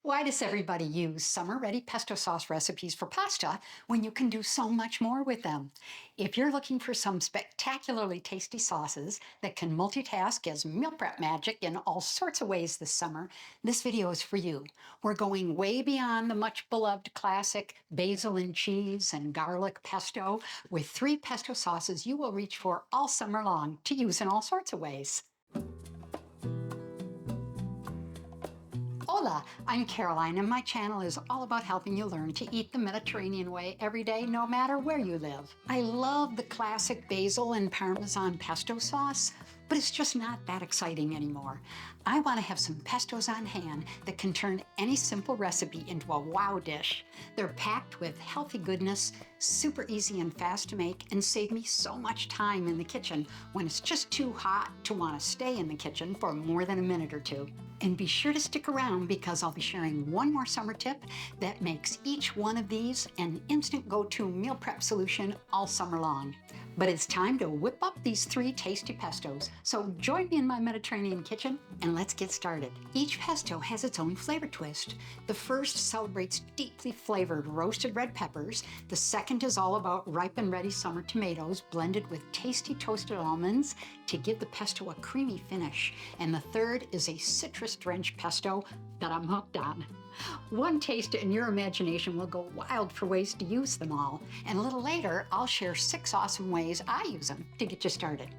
Why does everybody use summer-ready pesto sauce recipes for pasta when you can do so much more with them? If you're looking for some spectacularly tasty sauces that can multitask as meal prep magic in all sorts of ways this summer, this video is for you. We're going way beyond the much-beloved classic basil and cheese and garlic pesto with 3 pesto sauces you will reach for all summer long to use in all sorts of ways. Hola, I'm Caroline, and my channel is all about helping you learn to eat the Mediterranean way every day, no matter where you live. I love the classic basil and Parmesan pesto sauce, but it's just not that exciting anymore. I want to have some pestos on hand that can turn any simple recipe into a wow dish. They're packed with healthy goodness, super easy and fast to make, and save me so much time in the kitchen when it's just too hot to want to stay in the kitchen for more than a minute or two. And be sure to stick around because I'll be sharing one more summer tip that makes each one of these an instant go-to meal prep solution all summer long. But it's time to whip up these 3 tasty pestos. So join me in my Mediterranean kitchen and let's get started. Each pesto has its own flavor twist. The first celebrates deeply flavored roasted red peppers. The second is all about ripe and ready summer tomatoes blended with tasty toasted almonds to give the pesto a creamy finish. And the third is a citrus-drenched pesto that I'm hooked on. One taste and your imagination will go wild for ways to use them all. And a little later, I'll share 6 awesome ways I use them to get you started.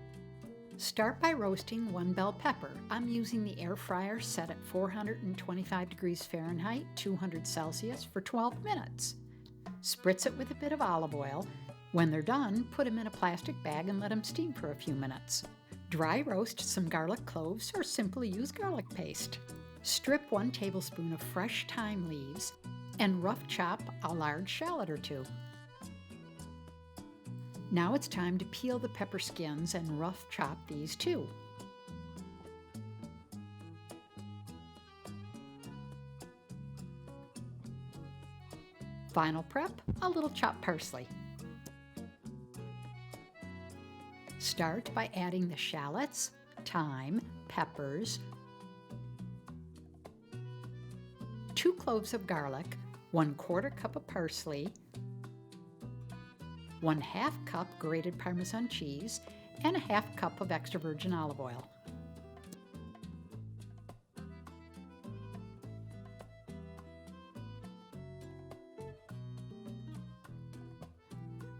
Start by roasting 1 bell pepper. I'm using the air fryer set at 425 degrees Fahrenheit, 200 Celsius for 12 minutes. Spritz it with a bit of olive oil. When they're done, put them in a plastic bag and let them steam for a few minutes. Dry roast some garlic cloves or simply use garlic paste. Strip 1 tablespoon of fresh thyme leaves and rough chop a large shallot or 2. Now it's time to peel the pepper skins and rough chop these too. Final prep, a little chopped parsley. Start by adding the shallots, thyme, peppers, 2 cloves of garlic, 1/4 cup of parsley, 1/2 cup grated Parmesan cheese, and a 1/2 cup of extra virgin olive oil.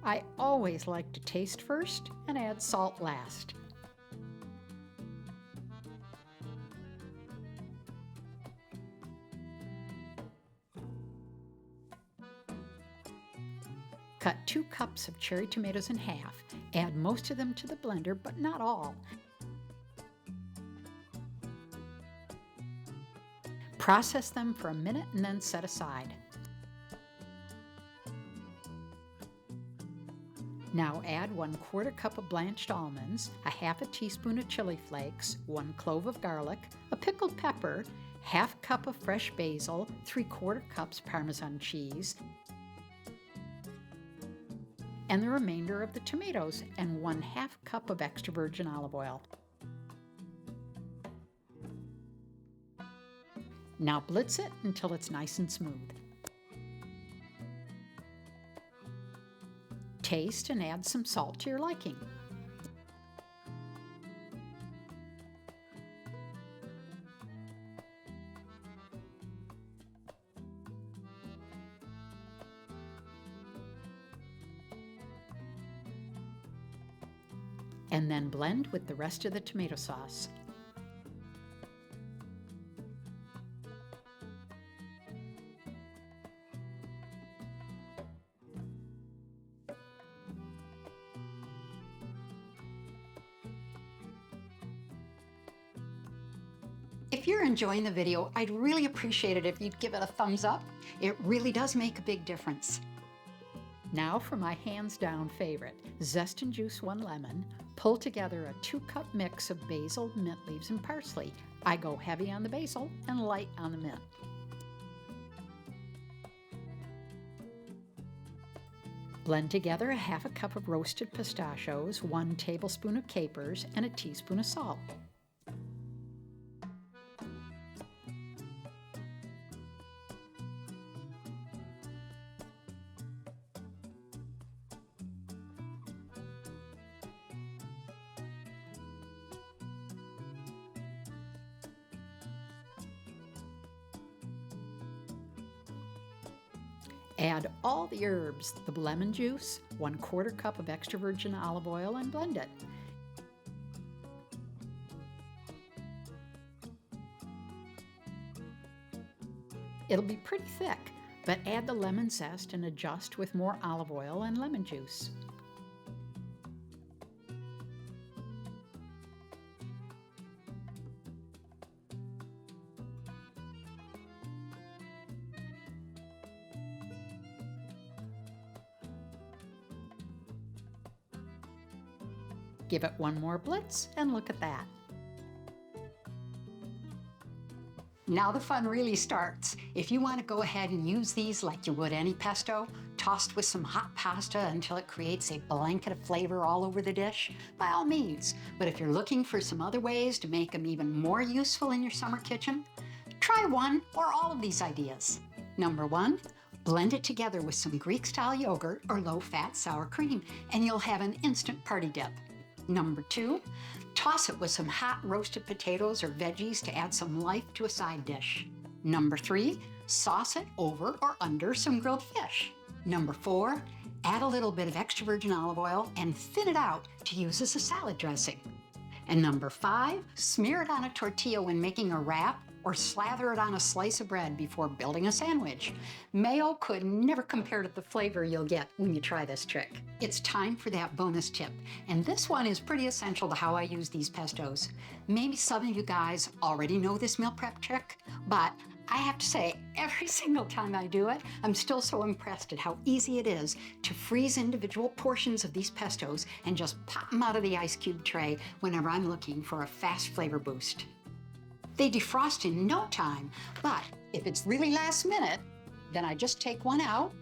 I always like to taste first and add salt last. Cut 2 cups of cherry tomatoes in half. Add most of them to the blender, but not all. Process them for a minute and then set aside. Now add 1/4 cup of blanched almonds, a 1/2 teaspoon of chili flakes, 1 clove of garlic, a pickled pepper, 1/2 cup of fresh basil, 3/4 cups Parmesan cheese, and the remainder of the tomatoes and 1/2 cup of extra virgin olive oil. Now blitz it until it's nice and smooth. Taste and add some salt to your liking. And then blend with the rest of the tomato sauce. If you're enjoying the video, I'd really appreciate it if you'd give it a thumbs up. It really does make a big difference. Now for my hands-down favorite, zest and juice 1 lemon. Pull together a 2-cup mix of basil, mint leaves, and parsley. I go heavy on the basil and light on the mint. Blend together a 1/2 cup of roasted pistachios, 1 tablespoon of capers, and a teaspoon of salt. Add all the herbs, the lemon juice, 1/4 cup of extra virgin olive oil, and blend it. It'll be pretty thick, but add the lemon zest and adjust with more olive oil and lemon juice. Give it one more blitz and look at that. Now the fun really starts. If you want to go ahead and use these like you would any pesto, tossed with some hot pasta until it creates a blanket of flavor all over the dish, by all means. But if you're looking for some other ways to make them even more useful in your summer kitchen, try one or all of these ideas. Number 1, blend it together with some Greek-style yogurt or low-fat sour cream, and you'll have an instant party dip. Number 2, toss it with some hot roasted potatoes or veggies to add some life to a side dish. Number 3, sauce it over or under some grilled fish. Number 4, add a little bit of extra virgin olive oil and thin it out to use as a salad dressing. And number 5, smear it on a tortilla when making a wrap or slather it on a slice of bread before building a sandwich. Mayo could never compare to the flavor you'll get when you try this trick. It's time for that bonus tip, and this one is pretty essential to how I use these pestos. Maybe some of you guys already know this meal prep trick, but I have to say, every single time I do it, I'm still so impressed at how easy it is to freeze individual portions of these pestos and just pop them out of the ice cube tray whenever I'm looking for a fast flavor boost. They defrost in no time, but if it's really last minute, then I just take one out,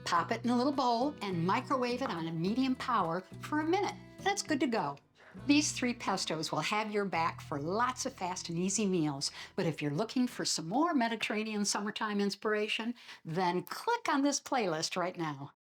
pop it in a little bowl, and microwave it on a medium power for a minute. That's good to go. These 3 pestos will have your back for lots of fast and easy meals, but if you're looking for some more Mediterranean summertime inspiration, then click on this playlist right now.